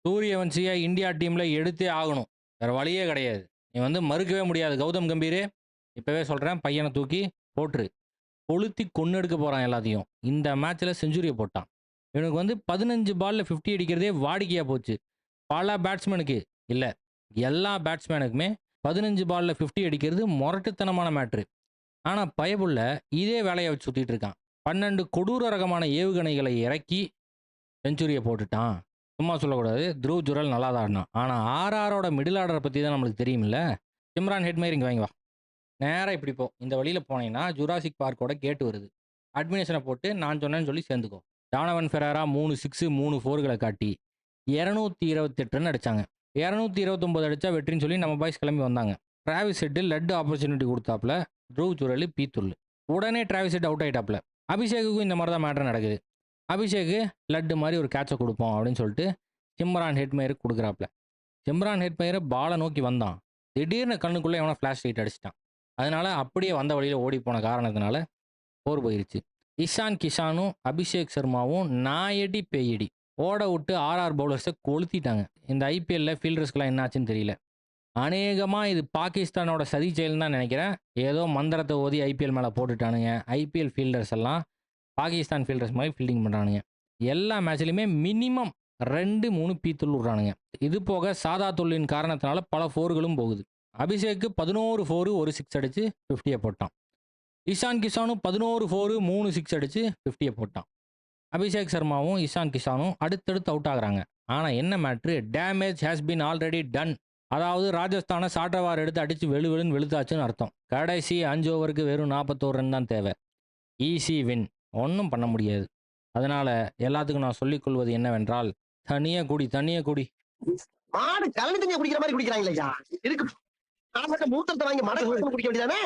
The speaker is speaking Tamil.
சூரியவன்சிய இந்தியா டீம்ல எடுத்தே ஆகணும். வேற வழியே கிடையாது. நீ வந்து மறுக்கவே முடியாது. கௌதம் கம்பீர், இப்பவே சொல்றேன் பையன தூக்கி போட்ரு. கொளுத்தி கொன்னு எடுக்க போறான் எல்லாத்தையும். இந்த மேட்ச்ல செஞ்சுரிய போட்டான். இவனுக்கு வந்து 15 பால்ல 50 அடிக்கிறதே வாடிக்கையா போச்சு. பல பேட்ஸ்மேனுக்கு இல்ல, எல்லா பேட்ஸ்மேனுக்குமே 15 பால்ல 50 அடிக்கிறது மொரட்டுத்தனமான மேட்ரு. ஆனா பயபுள்ள இதே வேலைய வச்சு சுத்திட்டு இருக்கான். 12 கொடூர ரகமான ஏவுகணைகளை இறக்கி செஞ்சுரிய போட்டுட்டான். சும்மா சொல்லக்கூடாது. த்ருவ் ஜுரல் நல்லா தான் ஆடுனான். ஆனா ஆர்ஆரோட மிடில் ஆர்டர பத்தி தான் நம்மளுக்கு தெரியும்ல. சிம்ரான் ஹெட்மயர் இங்க வாங்கி வா. நேரா இப்படி போ. இந்த வழியில போனீன்னா ஜுராசிக் பார்க்கோட கேட் வருது. அட்மினிஷன போட்டு நான் சொன்னேன்னு சொல்லி சேர்ந்துக்கோ. டானவன் ஃபெராரா 3 6 3 4கள காட்டி 228 ரன் அடிச்சாங்க. 229 அடிச்சா வெற்றின்னு சொல்லி நம்ம பாய்ஸ் கிளம்பி வந்தாங்க. டிராவிஸ் ஹெட் லெட் ஆப்பர்ச்சுனிட்டி கொடுத்தாப்ல. த்ருவ் ஜுரல் பீத்துள்ளு. உடனே டிராவிஸ் ஹெட் அவுட் ஆயிட்டாப்ல. அபிஷேக்குக்கும் இந்த மாதிரி தான் மேட்டர் நடக்குது. அபிஷேக் லட்டு மாதிரி ஒரு கேட்சை கொடுப்போம் அப்படின்னு சொல்லிட்டு சிம்ரான் ஹெட்மயருக்கு கொடுக்குறாப்ல. சிம்ரான் ஹெட்மயர் பாலை நோக்கி வந்தான். திடீர்னு கண்ணுக்குள்ளே எவனோ ஃப்ளாஷ் லைட் அடிச்சிட்டான். அதனால அப்படியே வந்த வழியில ஓடி போன காரணத்தினால போர் போயிருச்சு. இஷான் கிஷானும் அபிஷேக் சர்மாவும் நாயடி பேயடி ஓட விட்டு ஆர்ஆர் பவுலர்ஸை கொளுத்திட்டாங்க. இந்த ஐபிஎல்ல ஃபீல்டர்ஸ்க்குலாம் என்னாச்சுன்னு தெரியல. அநேகமா இது பாகிஸ்தானோட சதி செயல்னு தான் நினைக்கிறேன். ஏதோ மந்திரத்தை ஓதி ஐபிஎல் மேலே போட்டுட்டானுங்க. ஐபிஎல் ஃபீல்டர்ஸ் எல்லாம் பாகிஸ்தான் ஃபீல்டர்ஸ் மாதிரி ஃபீல்டிங் பண்ணுறானுங்க. எல்லா மேட்ச்லையுமே மினிமம் 2 3 பீத்துள் விட்றானுங்க. இது போக சாதா தொல்லின் காரணத்தினால பல ஃபோர்களும் போகுது. அபிஷேக்கு 11 ஃபோரு 1 6 அடிச்சு 50 போட்டான். இஷான் கிஷானும் 11 ஃபோரு 3 6 அடிச்சு 50 போட்டான். அபிஷேக் சர்மாவும் இஷான் கிஷானும் அடுத்தடுத்து அவுட் ஆகுறாங்க. ஆனால் என்ன matter, damage has been already done. அதாவது ராஜஸ்தானை சாட்டவார் எடுத்து அடித்து வெளுன்னு வெளுத்தாச்சுன்னு அர்த்தம். கடைசி 5 ஓவருக்கு வெறும் 41 ரன் தான் தேவை. Easy win. ஒன்றும் பண்ண முடியாது. அதனால எல்லாத்துக்கும் நான் சொல்லிக் கொள்வது என்னவென்றால், தனியா குடி தனியா குடி. மாடு கலனி தண்ணியை குடிக்கிற மாதிரி குடிக்கிறாங்க இல்லையா? இருக்கு மூத்தத்தை வாங்கி மடக்கு குடிக்க வேண்டியதானே.